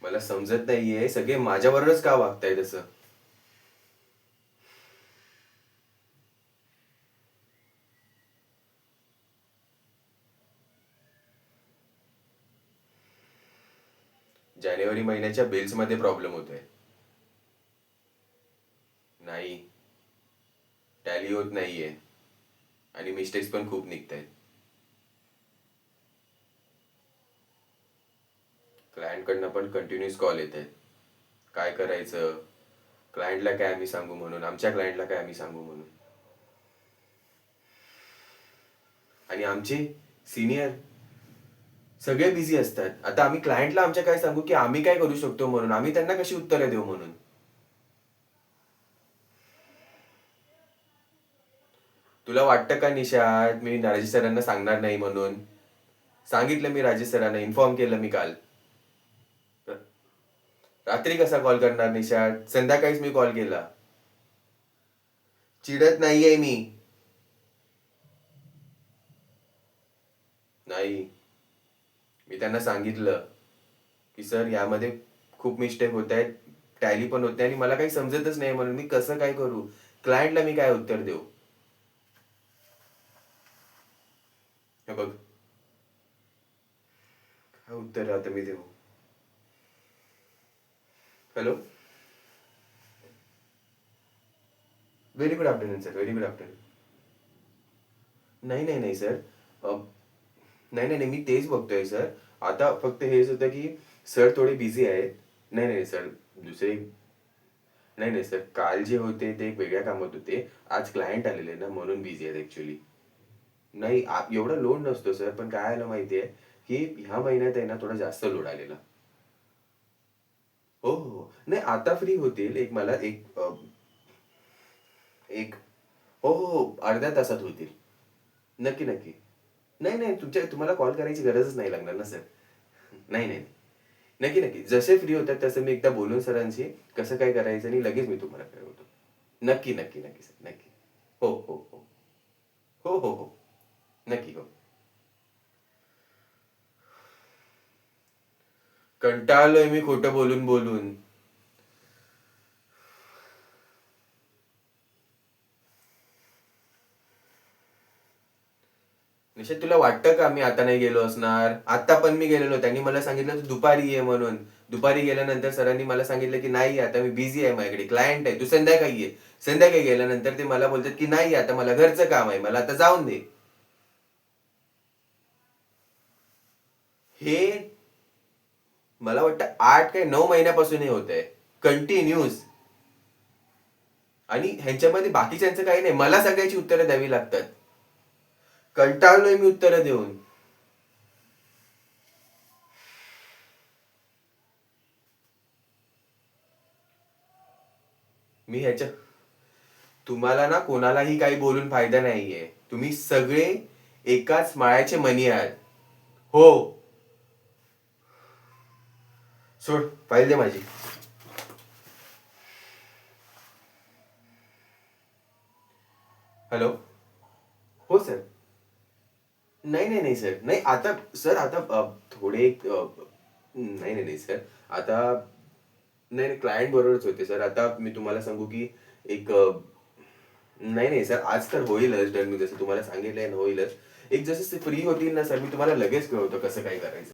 मला समजत नाहीये सगळे माझ्याबरोबरच का वागताय तसं. जानेवारी महिन्याच्या बिल्स मध्ये प्रॉब्लेम होतोय. नाही, टॅली होत नाहीये आणि मिस्टेक्स पण खूप निघतायत. क्लायंटकडनं पण कंटिन्यूस कॉल येत आहेत. काय करायचं, क्लायंटला काय आम्ही सांगू म्हणून, आमच्या क्लायंटला काय आम्ही सांगू म्हणून. आणि आमचे सिनियर सगळे बिझी असतात. आता आम्ही क्लायंटला आमच्या काय सांगू की आम्ही काय करू शकतो म्हणून, आम्ही त्यांना कशी उत्तरं देऊ म्हणून. तुला वाटतं का निशाद मी राजेश सरांना सांगणार नाही म्हणून? सांगितलं मी राजेश सरांना, इन्फॉर्म केलं मी काल. रात्री कसा कॉल करणार निशाद, संध्याकाळीच मी कॉल केला. चिडत नाहीये मी. नाही, मी त्यांना सांगितलं की सर यामध्ये खूप मिस्टेक होत आहेत, टॅली पण होते आणि मला काही समजतच नाही म्हणून मी कसं काय करू, क्लायंटला मी काय उत्तर देऊ. हे बघ, काय उत्तर आता मी देऊ. Hello, very good afternoon sir, very good afternoon. नाही नाही नाही सर, नाही नाही नाही मी तेच बघतोय सर. आता फक्त हेच होतं की सर थोडे बिझी आहेत. नाही नाही सर, दुसरे नाही नाही सर, काल जे होते ते एक वेगळ्या कामात होते. आज क्लायंट आलेले ना म्हणून बिझी आहेत ऍक्च्युली. नाही एवढा लोड नसतो सर, पण काय आलं माहितीये की ह्या महिन्यात आहे ना थोडा जास्त लोड आलेला. हो हो हो. नाही आता फ्री होतील, एक मला एक हो हो हो, अर्ध्या तासात होतील. नक्की नक्की. नाही नाही, तुम्हाला कॉल करायची गरजच नाही लागणार ना सर. नाही नाही, नक्की नक्की, जसे फ्री होतात तसं मी एकदा बोलून सरांशी कसं काय करायचं आणि लगेच मी तुम्हाला कळवतो. नक्की नक्की नक्की सर, नक्की. हो हो हो. हो हो हो. नक्की हो. कंटाळलोय मी खोटं बोलून बोलून. निश्चित तुला वाटतं का मी आता नाही गेलो असणार? आता पण मी गेलेलो, त्यांनी मला सांगितलं तू दुपारी ये म्हणून. दुपारी गेल्यानंतर सरांनी मला सांगितलं की नाही आता मी बिझी आहे, माझ्याकडे क्लायंट आहे, तू संध्याकाळी ये. संध्याकाळी गेल्यानंतर ते मला बोलतात की नाही आता मला घरचं काम आहे, मला आता जाऊन दे. हे मला वाटतं 8 काय 9 महिन्यापासून हे होत आहे, कंटिन्यूस. आणि ह्यांच्यामध्ये बाकीच्यांचं काही नाही, मला सगळ्याची उत्तरं द्यावी लागतात. कंटाळलोय मी उत्तरं देऊन. मी ह्याच्या तुम्हाला ना कोणालाही काही बोलून फायदा नाहीये. तुम्ही सगळे एकाच माळ्याचे मणी आहात. हो. सोड, फाईल दे माझी. हॅलो. हो सर. नाही नाही नाही सर, नाही आता सर, आता थोडे नाही नाही नाही सर, आता नाही नाही, क्लायंट बरोबरच होते सर. आता मी तुम्हाला सांगू की एक नाही नाही सर, आज तर होईलच डन, मी जसं तुम्हाला सांगितलंय ना होईलच. एक जसं फ्री होतील ना सर, मी तुम्हाला लगेच कळवतो कसं काय करायचं.